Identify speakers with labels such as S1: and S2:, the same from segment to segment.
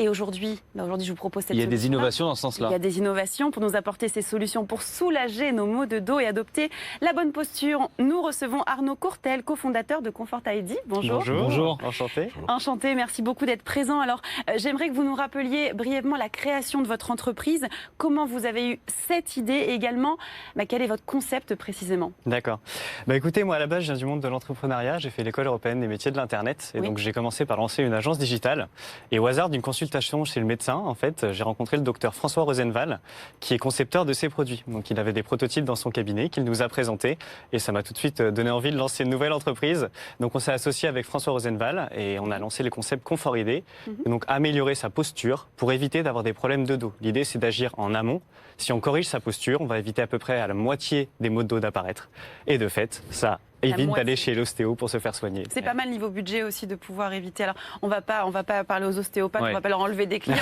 S1: Et aujourd'hui, je vous propose cette
S2: Il y a
S1: solution.
S2: des innovations dans ce sens-là.
S1: Il y a des innovations pour nous apporter ces solutions pour soulager nos maux de dos et adopter la bonne posture. Nous recevons Arnaud Courtel, cofondateur de Comfort ID. Bonjour.
S2: Bonjour.
S3: Enchanté.
S1: Enchanté, merci beaucoup d'être présent. Alors, j'aimerais que vous nous rappeliez brièvement la création de votre entreprise, comment vous avez eu cette idée et également quel est votre concept précisément.
S3: D'accord. Écoutez, moi à la base, je viens du monde de l'entrepreneuriat. J'ai fait l'école européenne des métiers de l'Internet. Et
S1: Oui.
S3: donc j'ai commencé par lancer une agence digitale. Et au hasard d'une consultation chez le médecin, en fait, j'ai rencontré le docteur François Rosenval, qui est concepteur de ces produits. Donc il avait des prototypes dans son cabinet qu'il nous a présentés. Et ça m'a tout de suite donné envie de lancer une nouvelle entreprise. Donc on s'est associé avec François Rosenval et on a lancé le concept Comfort ID. Et donc améliorer sa posture pour éviter d'avoir des problèmes de dos. L'idée, c'est d'agir en amont. Si on corrige sa posture, on va éviter à peu près à la moitié des maux de dos d'apparaître. Et de fait, ça évite
S1: moitié.
S3: d'aller chez l'ostéo pour se faire soigner.
S1: C'est pas mal niveau budget aussi de pouvoir éviter. Alors, on va pas parler aux ostéopathes,
S2: Ouais.
S1: on va pas leur enlever des clients.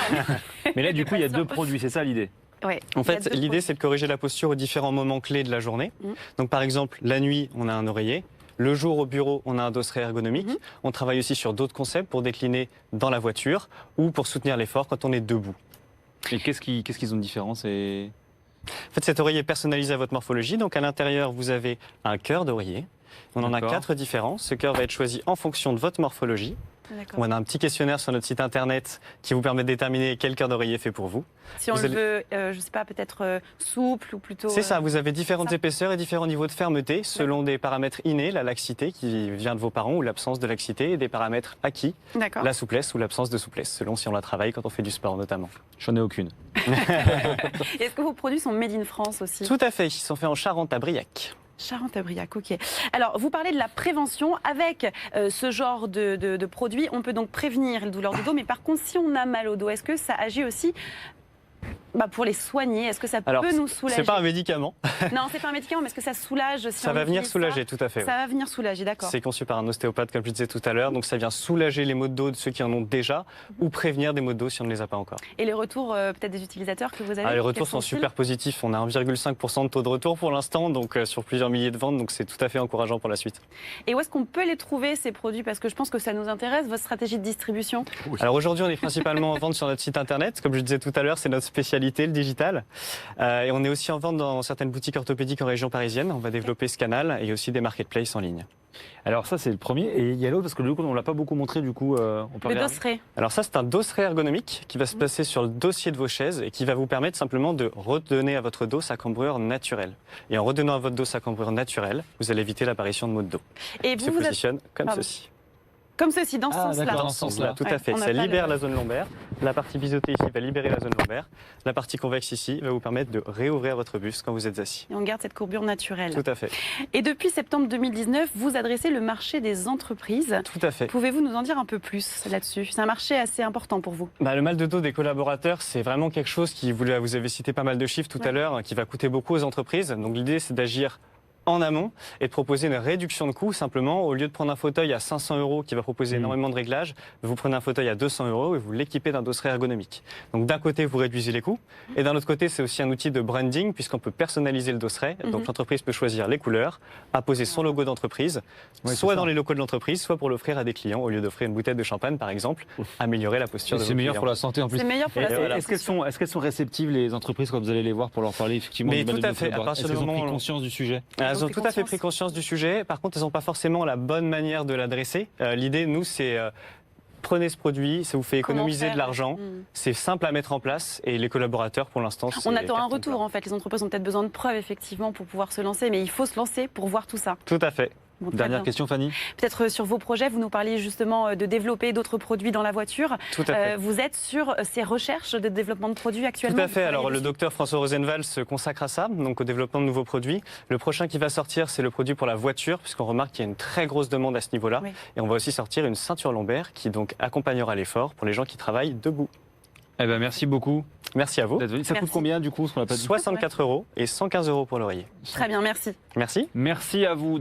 S2: Mais là, du coup, il y a deux produits, c'est ça l'idée?
S1: Ouais,
S3: En
S1: il y a
S3: fait,
S1: deux
S3: l'idée, c'est de corriger la posture aux différents moments clés de la journée. Donc, par exemple, la nuit, on a un oreiller. Le jour, au bureau, on a un dosseret ergonomique. On travaille aussi sur d'autres concepts pour décliner dans la voiture ou pour soutenir l'effort quand on est debout.
S2: Et qu'est-ce qu'ils ont de différent?
S3: En fait, cet oreiller est personnalisé à votre morphologie. Donc, à l'intérieur, vous avez un cœur d'oreiller. On en a
S2: D'accord.
S3: 4 différents. Ce cœur va être choisi en fonction de votre morphologie.
S1: D'accord.
S3: On a un petit questionnaire sur notre site internet qui vous permet de déterminer quel cœur d'oreiller est fait pour vous.
S1: Si on
S3: Vous
S1: le
S3: allez-
S1: veut, je sais pas, peut-être souple ou plutôt.
S3: C'est ça, vous avez différentes
S1: ça.
S3: épaisseurs et différents niveaux de fermeté selon des paramètres innés, la laxité qui vient de vos parents ou l'absence de laxité, et des paramètres acquis,
S1: D'accord.
S3: la souplesse ou l'absence de souplesse, selon si on la travaille quand on fait du sport notamment.
S2: J'en ai aucune.
S1: Est-ce que vos produits sont made in France aussi?
S3: Tout à fait, ils sont faits en Charente à Briac.
S1: Charente-à-Briac, ok. Alors, vous parlez de la prévention. Avec ce genre de produit, on peut donc prévenir les douleurs de dos. Mais par contre, si on a mal au dos, est-ce que ça agit aussi pour les soigner? Est-ce que ça
S3: Alors,
S1: peut nous soulager?
S3: c'est pas un médicament,
S1: Non, c'est pas un médicament, mais est-ce que ça soulage si
S3: ça
S1: on
S3: va venir
S1: utilise
S3: soulager,
S1: ça
S3: tout à fait.
S1: Ça va venir soulager, d'accord.
S3: C'est conçu par un ostéopathe, comme je disais tout à l'heure, donc ça vient soulager les maux de dos de ceux qui en ont déjà ou prévenir des maux de dos si on ne les a pas encore.
S1: Et les retours peut-être des utilisateurs que vous avez?
S3: Les retours
S1: quels
S3: sont
S1: sont-ils?
S3: super positifs. On a 1,5% de taux de retour pour l'instant, donc sur plusieurs milliers de ventes, donc c'est tout à fait encourageant pour la suite.
S1: Et où est-ce qu'on peut les trouver, ces produits? Parce que je pense que ça nous intéresse, votre stratégie de distribution.
S3: Alors aujourd'hui, on est principalement en vente sur notre site internet. Comme je disais tout à l'heure, c'est notre spécialité, le digital. Et on est aussi en vente dans certaines boutiques orthopédiques en région parisienne. On va développer ce canal et aussi des marketplaces en ligne.
S2: Alors ça, c'est le premier. Et il y a l'autre, parce que le coup, on ne l'a pas beaucoup montré, du coup, on peut
S1: Le
S2: regarder.
S1: dosseret.
S3: Alors ça, c'est un dosseret ergonomique qui va se placer sur le dossier de vos chaises et qui va vous permettre simplement de redonner à votre dos sa cambrure naturelle. Et en redonnant à votre dos sa cambrure naturelle, vous allez éviter l'apparition de maux de dos.
S1: Et
S3: Il se
S1: vous êtes
S3: positionne comme
S1: Pardon.
S3: ceci.
S1: comme ceci, dans ce sens-là.
S2: d'accord.
S3: Dans ce sens-là, tout
S1: Ouais,
S3: à fait.
S1: on n'a
S3: Ça
S1: pas
S3: libère
S1: le-
S3: la zone lombaire. La partie biseautée ici va libérer la zone lombaire. La partie convexe ici va vous permettre de réouvrir votre buste quand vous êtes assis.
S1: Et on garde cette courbure naturelle.
S3: Tout à fait.
S1: Et depuis septembre 2019, vous adressez le marché des entreprises.
S3: Tout à fait.
S1: Pouvez-vous nous en dire un peu plus là-dessus? C'est un marché assez important pour vous.
S3: Le mal de dos des collaborateurs, c'est vraiment quelque chose qui, vous avez cité pas mal de chiffres tout à l'heure, qui va coûter beaucoup aux entreprises. Donc l'idée, c'est d'agir en amont et de proposer une réduction de coûts simplement. Au lieu de prendre un fauteuil à 500 € qui va proposer énormément de réglages, vous prenez un fauteuil à 200 € et vous l'équipez d'un dosseret ergonomique. Donc d'un côté, vous réduisez les coûts et d'un autre côté, c'est aussi un outil de branding puisqu'on peut personnaliser le dosseret. Donc l'entreprise peut choisir les couleurs, apposer son logo d'entreprise,
S2: Ouais,
S3: soit
S2: c'est
S3: dans
S2: ça.
S3: les locaux de l'entreprise, soit pour l'offrir à des clients au lieu d'offrir une bouteille de champagne par exemple, améliorer la posture de
S2: C'est
S3: vos
S2: meilleur
S3: clients.
S2: pour la santé en plus.
S1: C'est meilleur pour
S2: Et
S1: la santé.
S2: Est-ce qu'elles sont réceptives, les entreprises, quand vous allez les voir pour leur parler effectivement
S3: Mais
S2: du mal
S3: tout
S2: de
S3: à
S2: dos
S3: fait, à
S2: collaborateurs?
S3: partir
S2: Est-ce
S3: du
S2: qu'elles ont
S3: moment
S2: pris
S3: où-
S2: conscience du sujet?
S3: Elles ont
S1: pris
S3: tout à fait
S1: conscience.
S3: pris conscience du sujet. Par contre, elles n'ont pas forcément la bonne manière de l'adresser. L'idée, nous, c'est prenez ce produit, ça vous fait
S1: Comment
S3: économiser
S1: faire,
S3: de l'argent.
S1: ouais.
S3: C'est simple à mettre en place et les collaborateurs, pour l'instant,
S1: On
S3: c'est
S1: attend un
S3: carton
S1: retour
S3: plein.
S1: en fait. Les entreprises ont peut-être besoin de preuves effectivement pour pouvoir se lancer, mais il faut se lancer pour voir tout ça.
S3: Tout à fait.
S1: Bon, très
S2: Dernière
S1: bien.
S2: question, Fanny.
S1: Peut-être sur vos projets, vous nous parliez justement de développer d'autres produits dans la voiture.
S3: Tout à fait.
S1: Vous êtes sur ces recherches de développement de produits actuellement?
S3: Tout à
S1: Vous
S3: fait.
S1: travaillez
S3: Alors, le
S1: dessus?
S3: docteur François Rosenval se consacre à ça, donc au développement de nouveaux produits. Le prochain qui va sortir, c'est le produit pour la voiture, puisqu'on remarque qu'il y a une très grosse demande à ce niveau-là.
S1: Oui.
S3: Et on va aussi sortir une ceinture lombaire qui donc accompagnera l'effort pour les gens qui travaillent debout.
S2: Eh ben, merci beaucoup
S3: Merci à vous.
S2: d'être venu. Ça
S1: Merci.
S2: coûte combien, du coup, ce qu'on n'a pas dit?
S3: 64 € et 115 € pour l'oreiller.
S1: Très bien, merci.
S3: Merci.
S2: Merci à vous.